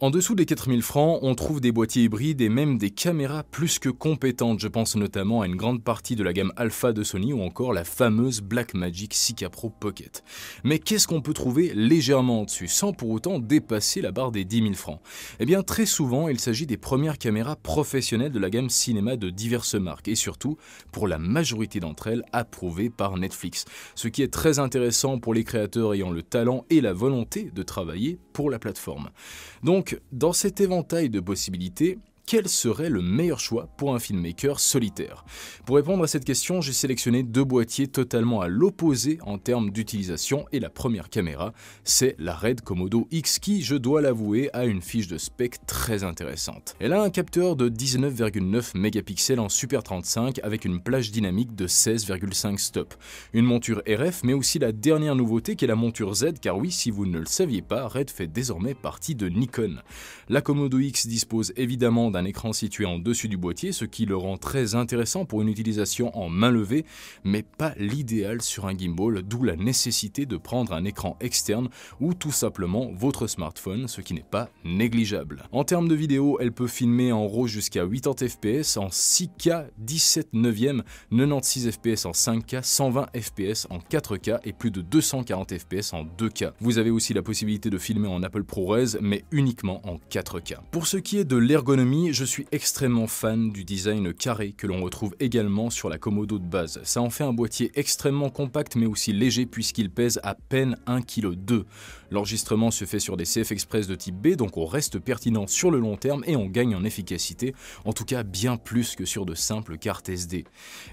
En dessous des 4000 francs, on trouve des boîtiers hybrides et même des caméras plus que compétentes. Je pense notamment à une grande partie de la gamme Alpha de Sony ou encore la fameuse Blackmagic 6K Pro Pocket. Mais qu'est-ce qu'on peut trouver légèrement au-dessus, sans pour autant dépasser la barre des 10 000 francs? Eh bien, très souvent, il s'agit des premières caméras professionnelles de la gamme cinéma de diverses marques et surtout, pour la majorité d'entre elles, approuvées par Netflix. Ce qui est très intéressant pour les créateurs ayant le talent et la volonté de travailler pour la plateforme. Donc, dans cet éventail de possibilités, quel serait le meilleur choix pour un filmmaker solitaire? Pour répondre à cette question, j'ai sélectionné deux boîtiers totalement à l'opposé en termes d'utilisation et la première caméra, c'est la Red Komodo X qui, je dois l'avouer, a une fiche de spec très intéressante. Elle a un capteur de 19,9 mégapixels en Super 35 avec une plage dynamique de 16,5 stop. Une monture RF mais aussi la dernière nouveauté qui est la monture Z car oui, si vous ne le saviez pas, Red fait désormais partie de Nikon. La Komodo X dispose évidemment d'un écran situé en dessus du boîtier, ce qui le rend très intéressant pour une utilisation en main levée, mais pas l'idéal sur un gimbal, d'où la nécessité de prendre un écran externe ou tout simplement votre smartphone, ce qui n'est pas négligeable. En termes de vidéo, elle peut filmer en RAW jusqu'à 80 fps, en 6K 17 neuvième, 96 fps en 5K, 120 fps en 4K et plus de 240 fps en 2K. Vous avez aussi la possibilité de filmer en Apple ProRes, mais uniquement en 4K. Pour ce qui est de l'ergonomie, je suis extrêmement fan du design carré que l'on retrouve également sur la Komodo de base. Ça en fait un boîtier extrêmement compact mais aussi léger puisqu'il pèse à peine 1,2 kg. L'enregistrement se fait sur des CF Express de type B, donc on reste pertinent sur le long terme et on gagne en efficacité, en tout cas bien plus que sur de simples cartes SD.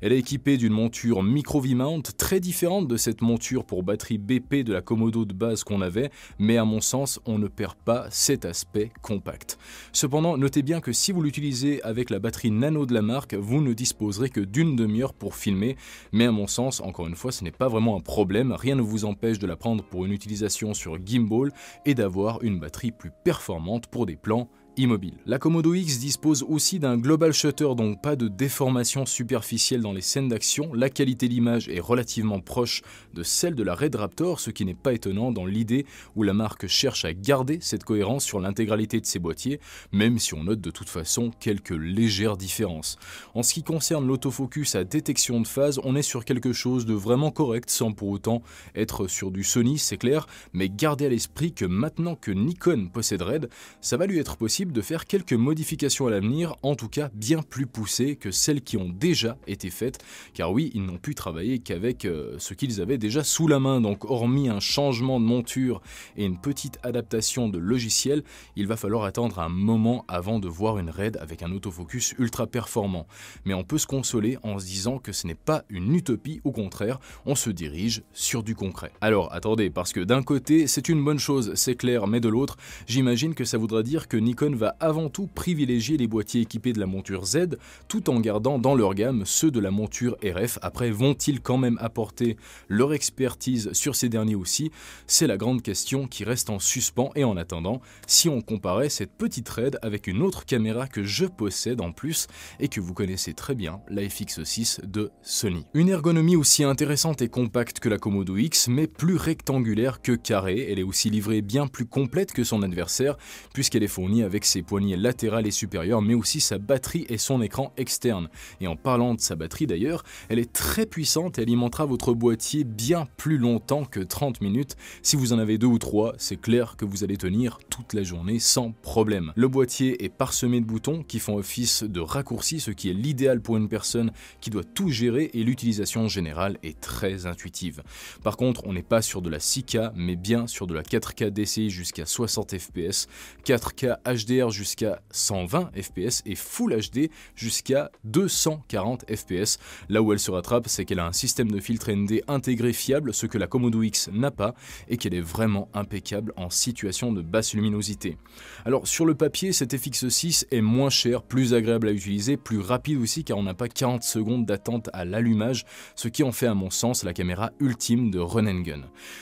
Elle est équipée d'une monture micro V-mount très différente de cette monture pour batterie BP de la Komodo de base qu'on avait, mais à mon sens on ne perd pas cet aspect compact. Cependant, notez bien que si vous l'utilisez avec la batterie nano de la marque, vous ne disposerez que d'une demi-heure pour filmer, mais à mon sens, encore une fois, ce n'est pas vraiment un problème, rien ne vous empêche de la prendre pour une utilisation sur gimbal et d'avoir une batterie plus performante pour des plans immobile. La Komodo X dispose aussi d'un global shutter, donc pas de déformation superficielle dans les scènes d'action. La qualité d'image est relativement proche de celle de la Red Raptor, ce qui n'est pas étonnant dans l'idée où la marque cherche à garder cette cohérence sur l'intégralité de ses boîtiers, même si on note de toute façon quelques légères différences. En ce qui concerne l'autofocus à détection de phase, on est sur quelque chose de vraiment correct sans pour autant être sur du Sony, c'est clair, mais gardez à l'esprit que maintenant que Nikon possède Red, ça va lui être possible de faire quelques modifications à l'avenir, en tout cas bien plus poussées que celles qui ont déjà été faites, car oui, ils n'ont pu travailler qu'avec ce qu'ils avaient déjà sous la main, donc hormis un changement de monture et une petite adaptation de logiciel, il va falloir attendre un moment avant de voir une Red avec un autofocus ultra performant. Mais on peut se consoler en se disant que ce n'est pas une utopie, au contraire, on se dirige sur du concret. Alors attendez, parce que d'un côté c'est une bonne chose, c'est clair, mais de l'autre, j'imagine que ça voudra dire que Nikon va avant tout privilégier les boîtiers équipés de la monture Z tout en gardant dans leur gamme ceux de la monture RF. Après, vont-ils quand même apporter leur expertise sur ces derniers aussi? C'est la grande question qui reste en suspens. Et en attendant, si on comparait cette petite Red avec une autre caméra que je possède en plus et que vous connaissez très bien, la FX6 de Sony. Une ergonomie aussi intéressante et compacte que la Komodo X, mais plus rectangulaire que carrée. Elle est aussi livrée bien plus complète que son adversaire puisqu'elle est fournie avec ses poignées latérales et supérieures, mais aussi sa batterie et son écran externe. Et en parlant de sa batterie d'ailleurs, elle est très puissante et alimentera votre boîtier bien plus longtemps que 30 minutes. Si vous en avez 2 ou 3, c'est clair que vous allez tenir toute la journée sans problème. Le boîtier est parsemé de boutons qui font office de raccourcis, ce qui est l'idéal pour une personne qui doit tout gérer, et l'utilisation générale est très intuitive. Par contre, on n'est pas sur de la 6K, mais bien sur de la 4K DCI jusqu'à 60 fps, 4K HDR jusqu'à 120 fps et Full HD jusqu'à 240 fps. Là où elle se rattrape, c'est qu'elle a un système de filtre ND intégré fiable, ce que la Komodo X n'a pas, et qu'elle est vraiment impeccable en situation de basse luminosité. Alors sur le papier, cette FX6 est moins chère, plus agréable à utiliser, plus rapide aussi car on n'a pas 40 secondes d'attente à l'allumage, ce qui en fait à mon sens la caméra ultime de run and gun.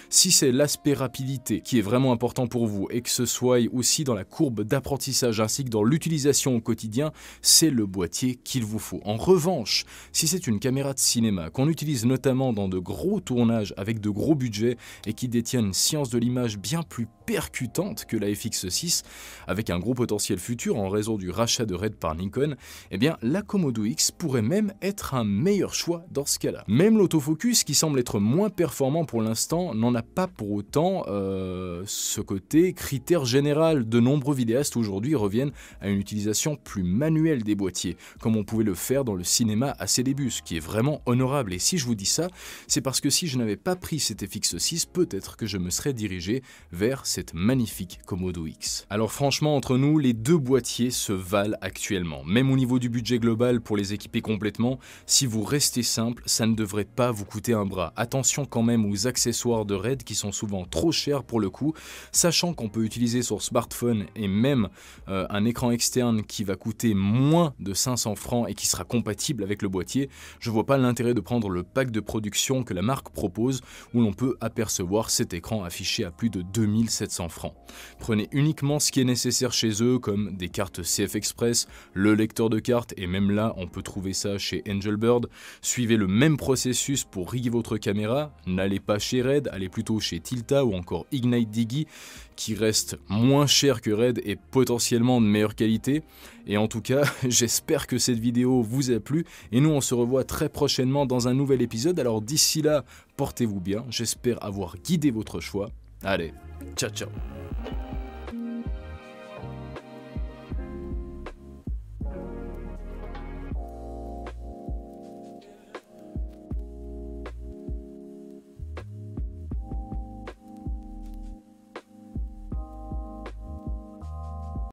Si c'est l'aspect rapidité qui est vraiment important pour vous et que ce soit aussi dans la courbe d'apprentissage l'apprentissage ainsi que dans l'utilisation au quotidien, c'est le boîtier qu'il vous faut. En revanche, si c'est une caméra de cinéma qu'on utilise notamment dans de gros tournages avec de gros budgets et qui détient une science de l'image bien plus percutante que la FX6, avec un gros potentiel futur en raison du rachat de RED par Nikon, eh bien la Komodo X pourrait même être un meilleur choix dans ce cas-là. Même l'autofocus, qui semble être moins performant pour l'instant, n'en a pas pour autant ce côté critère général. De nombreux vidéastes aujourd'hui reviennent à une utilisation plus manuelle des boîtiers, comme on pouvait le faire dans le cinéma à ses débuts, ce qui est vraiment honorable. Et si je vous dis ça, c'est parce que si je n'avais pas pris cette FX6, peut-être que je me serais dirigé vers cette magnifique Komodo X. Alors franchement, entre nous, les deux boîtiers se valent actuellement. Même au niveau du budget global pour les équiper complètement, si vous restez simple, ça ne devrait pas vous coûter un bras. Attention quand même aux accessoires de RED qui sont souvent trop chers pour le coup, sachant qu'on peut utiliser sur smartphone et même un écran externe qui va coûter moins de 500 francs et qui sera compatible avec le boîtier. Je vois pas l'intérêt de prendre le pack de production que la marque propose où l'on peut apercevoir cet écran affiché à plus de 2700 francs. Prenez uniquement ce qui est nécessaire chez eux comme des cartes CF Express, le lecteur de cartes et même là on peut trouver ça chez Angelbird. Suivez le même processus pour riguer votre caméra, n'allez pas chez RED, allez plutôt chez Tilta ou encore Ignite Digi qui reste moins cher que RED et potentiellement de meilleure qualité. Et en tout cas, j'espère que cette vidéo vous a plu et nous on se revoit très prochainement dans un nouvel épisode. Alors d'ici là, portez-vous bien, j'espère avoir guidé votre choix. Allez, ciao ciao.